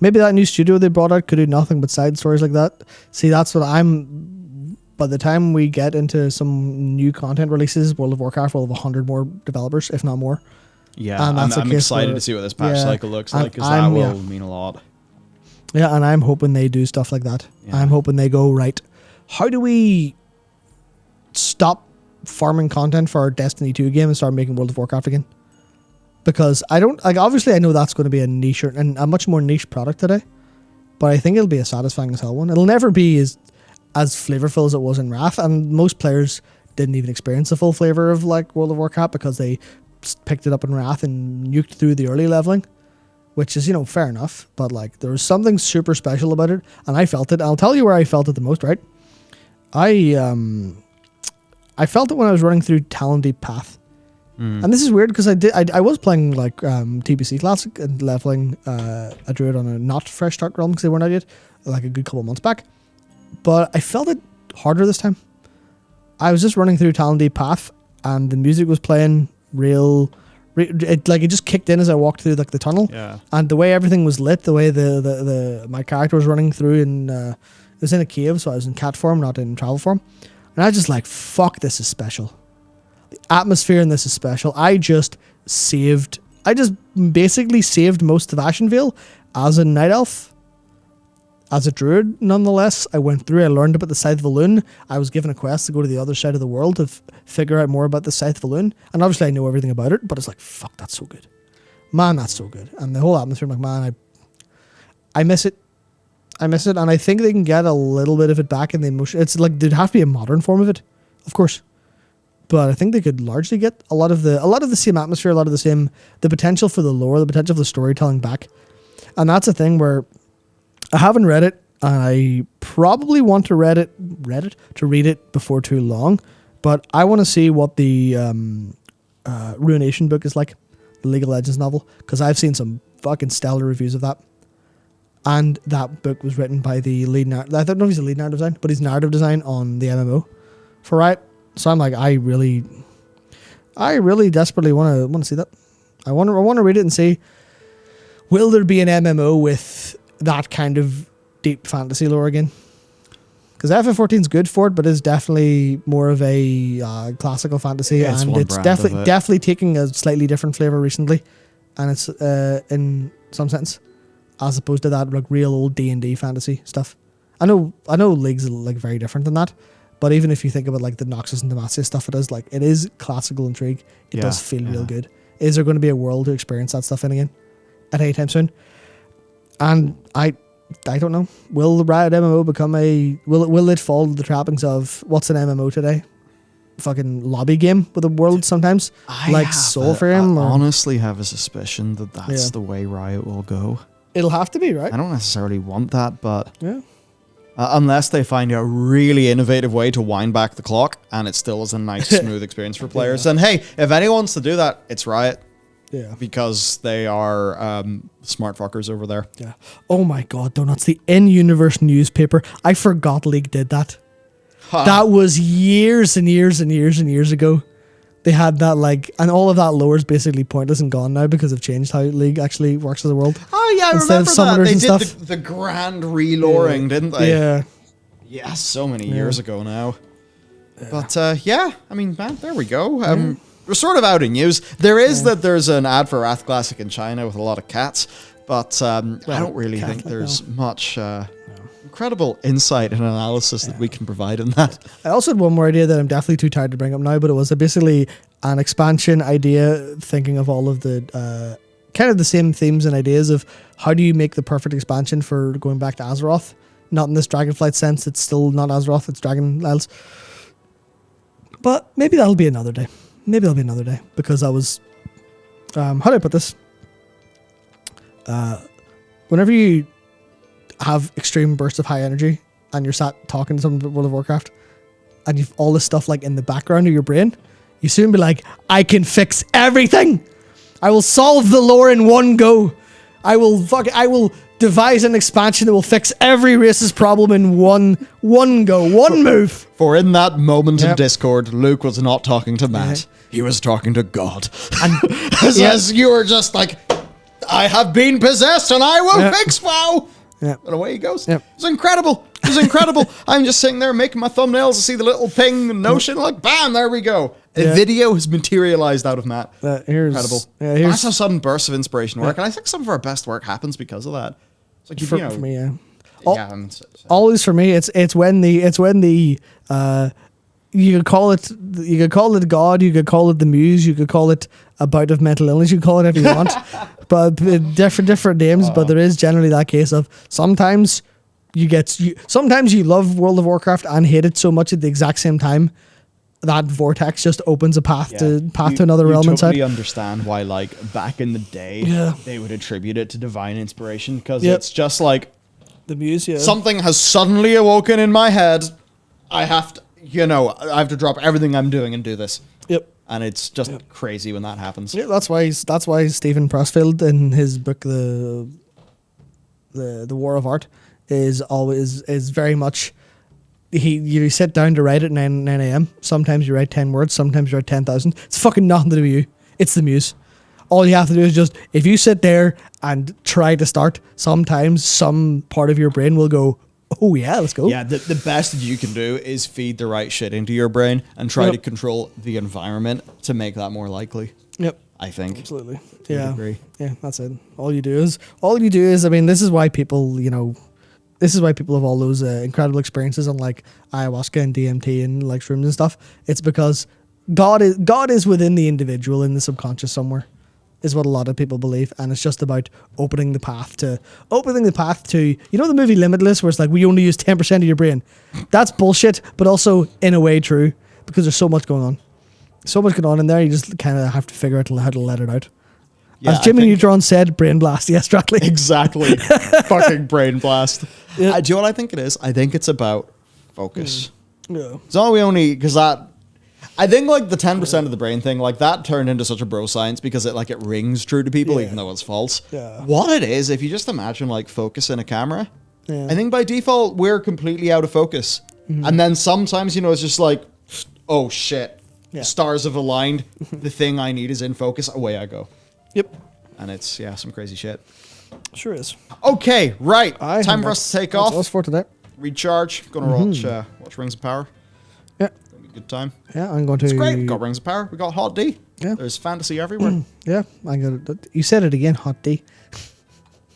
maybe that new studio they brought out could do nothing but side stories like that. See, that's what by the time we get into some new content releases, World of Warcraft will have 100 more developers, if not more. Yeah, and I'm excited to see what this patch cycle looks like, because that will mean a lot. Yeah, and I'm hoping they do stuff like that. Yeah. I'm hoping they go, right, how do we stop farming content for our Destiny 2 game and start making World of Warcraft again? Because obviously I know that's going to be a niche and a much more niche product today, but I think it'll be a satisfying as hell one. It'll never be as flavorful as it was in Wrath, and most players didn't even experience the full flavor of like World of Warcraft because they picked it up in Wrath and nuked through the early leveling, which is, fair enough, but like there was something super special about it, and I felt it. I'll tell you where I felt it the most, right? I felt it when I was running through Talon Deep Path. And this is weird because I was playing like TBC Classic and leveling a druid on a not fresh start realm because they weren't out yet, like a good couple of months back. But I felt it harder this time. I was just running through Talon Deep Path and the music was playing it just kicked in as I walked through like the tunnel. Yeah. And the way everything was lit, the way my character was running through, and it was in a cave, so I was in cat form, not in travel form. And I was just like, fuck, this is special. The atmosphere in this is special. I just basically saved most of Ashenvale as a night elf. As a druid, nonetheless, I went through, I learned about the Scythe of Elune. I was given a quest to go to the other side of the world to figure out more about the Scythe of Elune. And obviously I know everything about it, but it's like, fuck, that's so good. Man, that's so good. And the whole atmosphere, I'm like, man, I miss it. I miss it, and I think they can get a little bit of it back in the emotion. It's like there'd have to be a modern form of it, of course. But I think they could largely get a lot of the same atmosphere, the potential for the lore, the potential for the storytelling back. And that's a thing where I haven't read it, and I probably want to read it before too long. But I want to see what the Ruination book is like, the League of Legends novel, because I've seen some fucking stellar reviews of that. And that book was written by the lead narrative. I don't know if he's the lead narrative design, but he's narrative design on the MMO for Riot. So I'm like, I really desperately want to see that. I want to read it and see, will there be an MMO with that kind of deep fantasy lore again? Because FF14 is good for it, but it's definitely more of a classical fantasy, and it's definitely taking a slightly different flavor recently, and it's in some sense, as opposed to that like real old D&D fantasy stuff. I know League's like very different than that, but even if you think about like the Noxus and Demacia stuff, it is classical intrigue. It does feel real good. Is there going to be a world to experience that stuff in again at any time soon? And I don't know. Will the Riot MMO become will it fall to the trappings of what's an MMO today? Fucking lobby game with a world sometimes, like Soulframe. I honestly have a suspicion that that's the way Riot will go. It'll have to be, right? I don't necessarily want that, but unless they find a really innovative way to wind back the clock and it still is a nice, smooth experience for players. And hey, if anyone wants to do that, it's Riot. Yeah. Because they are smart fuckers over there. Yeah. Oh my god, Donuts, the in-universe newspaper. I forgot League did that. That was years and years and years and years ago. They had that, like, and all of that lore is basically pointless and gone now because they've changed how League actually works as a world. Oh yeah, I remember that. They did the grand reloring, didn't they? Yeah. Yeah, so many years ago now. But I mean, man, there we go. We're sort of out in news. There is there's an ad for Wrath Classic in China with a lot of cats, but I don't really think there's much incredible insight and analysis that we can provide in that. I also had one more idea that I'm definitely too tired to bring up now, but it was basically an expansion idea, thinking of all of the kind of the same themes and ideas of how do you make the perfect expansion for going back to Azeroth. Not in this Dragonflight sense, it's still not Azeroth, it's Dragon Isles. But maybe that'll be another day. Because I was, how do I put this? Whenever you have extreme bursts of high energy and you're sat talking to someone about World of Warcraft and you've all this stuff like in the background of your brain, you soon be like, I can fix everything. I will solve the lore in one go. I will devise an expansion that will fix every race's problem in one go, one move. For in that moment in Discord, Luke was not talking to Matt. He was talking to God. And as you were just like, I have been possessed and I will fix WoW. Yeah. And away he goes. Yep. It's incredible. It's incredible. I'm just sitting there making my thumbnails to see the little ping and notion. Like, bam, there we go. A video has materialized out of Matt. Incredible. Yeah, That's how sudden bursts of inspiration work. And I think some of our best work happens because of that. It's like, for me, yeah. Always for me, it's when the you could call it God, you could call it the muse, you could call it a bout of mental illness, you could call it whatever you want, but different names. But there is generally that case of sometimes you love World of Warcraft and hate it so much at the exact same time. That vortex just opens a path to another realm inside. I totally understand why, like, back in the day, they would attribute it to divine inspiration, because it's just like the muse. Yeah. Something has suddenly awoken in my head. I have to drop everything I'm doing and do this. Yep. And it's just crazy when that happens. Yeah, that's why Stephen Pressfield in his book the War of Art is very much. You sit down to write at 9 a.m. Sometimes you write 10 words, sometimes you write 10,000. It's fucking nothing to do with you. It's the muse. All you have to do is just, if you sit there and try to start, sometimes some part of your brain will go, oh yeah, let's go. Yeah, the best that you can do is feed the right shit into your brain and try to control the environment to make that more likely. Yep. I think. Absolutely. I agree. Yeah, that's it. All you do is, I mean, this is why people have all those incredible experiences on like ayahuasca and DMT and like shrooms and stuff. It's because God is within the individual in the subconscious somewhere, is what a lot of people believe, and it's just about opening the path to the movie Limitless, where it's like we only use 10% of your brain. That's bullshit, but also in a way true, because there's so much going on in there. You just kind of have to figure out how to let it out. Yeah, as Jimmy Neutron said, brain blast. Yes, exactly. Exactly. Fucking brain blast. Yeah. Do you know what I think it is? I think it's about focus. Yeah. It's all because that. I think like the 10% of the brain thing, like that turned into such a bro science because it rings true to people even though it's false. Yeah. What it is, if you just imagine like focus in a camera, I think by default we're completely out of focus. Mm-hmm. And then sometimes, it's just like, oh shit, the stars have aligned. The thing I need is in focus. Away I go. Yep. And it's, some crazy shit. Sure is. Okay, right. Time for us to take off. That's us for today. Recharge. Gonna watch Rings of Power. Yeah. Gonna be a good time. Yeah, I'm going to. It's great. We got Rings of Power. We got Hot D. Yeah. There's fantasy everywhere. Yeah. You said it again, Hot D.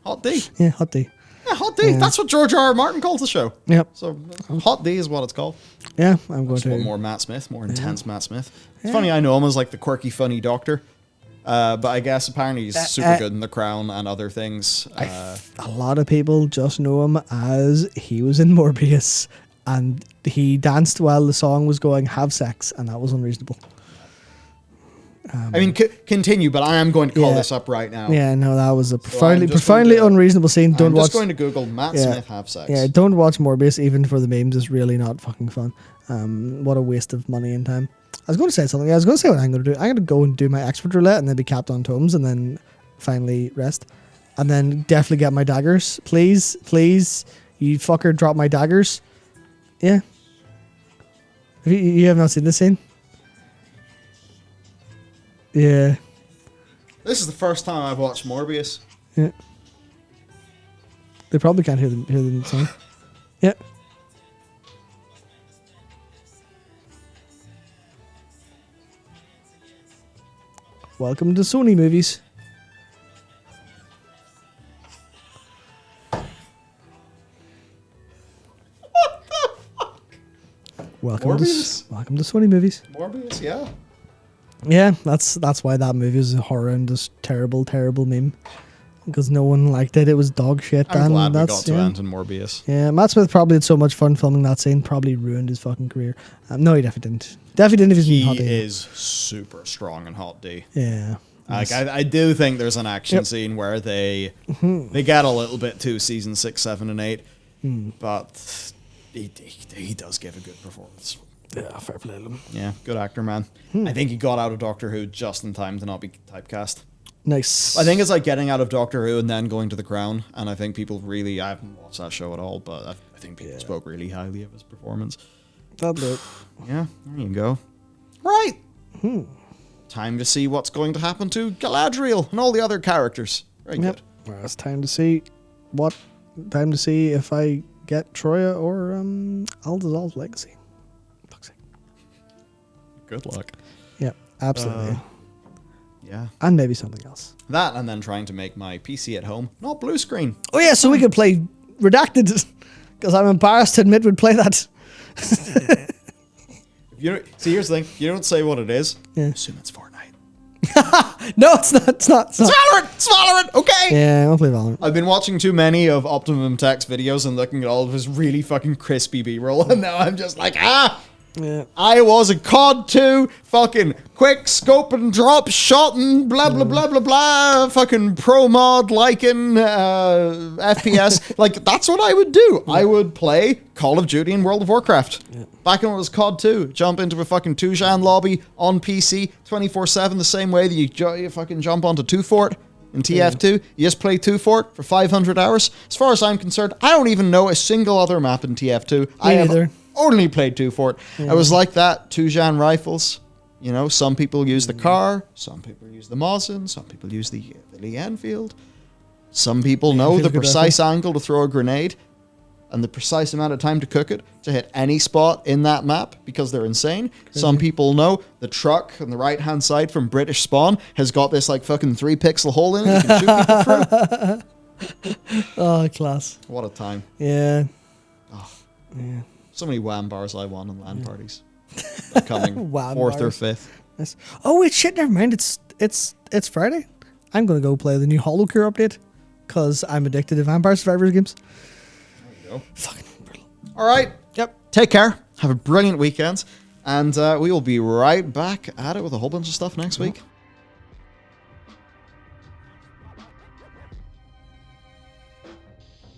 Hot D. Yeah, Hot D. Yeah, Hot D. Yeah. That's what George R. R. Martin calls the show. Yep. So Hot D is what it's called. Yeah, I'm going to. Want more Matt Smith, more intense Matt Smith. It's funny, I know him as like the quirky, funny doctor. But I guess apparently he's super good in The Crown and other things. A lot of people just know him as he was in Morbius and he danced while the song was going "Have Sex," and that was unreasonable. I mean, continue, but I am going to call this up right now. Yeah, no, that was a profoundly unreasonable scene. I'm just going to Google Matt Smith "Have Sex." Yeah, don't watch Morbius even for the memes. It's really not fucking fun. What a waste of money and time. I was going to say something. I was going to say what I'm going to do. I'm going to go and do my expert roulette and then be capped on tomes and then finally rest. And then definitely get my daggers. Please, you fucker, drop my daggers. Yeah. You have not seen this scene? Yeah. This is the first time I've watched Morbius. Yeah. They probably can't hear the song. Yeah. Welcome to Sony movies. What the fuck? Welcome to Sony movies. Morbius, yeah. Yeah, that's why that movie is a horrendous, terrible meme. Because no one liked it. It was dog shit. I'm glad we got to end in Morbius. Yeah, Matt Smith probably had so much fun filming that scene. Probably ruined his fucking career. No, he definitely didn't. Definitely didn't if he's in Hot D. He is super strong in Hot D. Yeah. Like I do think there's an action scene where they get a little bit too season 6, 7, and 8, but he does give a good performance. Yeah, fair play to him. Yeah, good actor, man. I think he got out of Doctor Who just in time to not be typecast. Nice. I think it's like getting out of Doctor Who and then going to The Crown, and I think people really, I haven't watched that show at all, but I think people spoke really highly of his performance. That'll do it. Yeah, there you go. Right. Time to see what's going to happen to Galadriel and all the other characters. Very good. Well, it's time to see if I get Troya or Aldazal's Legacy. Fuck's sake. Good luck. Yeah, absolutely. Yeah. And maybe something else. That and then trying to make my PC at home not blue screen. Oh yeah, so we could play Redacted, because I'm embarrassed to admit we'd play that. See, here's the thing. You don't say what it is. Yeah. Assume it's Fortnite. No, it's not. It's not. It's Valorant! It's Valorant! Okay! Yeah, I'll play Valorant. I've been watching too many of Optimum Tech's videos and looking at all of his really fucking crispy B-roll, and now I'm just like, Yeah. I was a COD 2 fucking quick scope and drop shot and blah blah blah blah blah fucking pro mod liking FPS. Like, that's what I would do. I would play Call of Duty and World of Warcraft. Back when it was COD 2, jump into a fucking Tujan lobby on PC 24/7 the same way that you fucking jump onto 2 Fort in TF2. You just play 2 Fort for 500 hours. As far as I'm concerned, I don't even know a single other map in TF2. I neither. Only played 2 Fort. I was like that. Tujan rifles. You know, some people use the car, some people use the Mosin, some people use the Lee Enfield. Some people know the precise angle to throw a grenade and the precise amount of time to cook it to hit any spot in that map because they're insane. Some people know the truck on the right-hand side from British Spawn has got this like fucking 3-pixel hole in it you can shoot people through. Oh, class. What a time. Yeah. Oh. Yeah. So many wham bars I won in LAN parties. They're coming Wham 4th or bars. 5th. Nice. Oh wait, shit, never mind. It's Friday. I'm gonna go play the new HoloCure update because I'm addicted to Vampire Survivors games. There you go. Fucking brutal. All right. Yep. Take care. Have a brilliant weekend. And we will be right back at it with a whole bunch of stuff next week.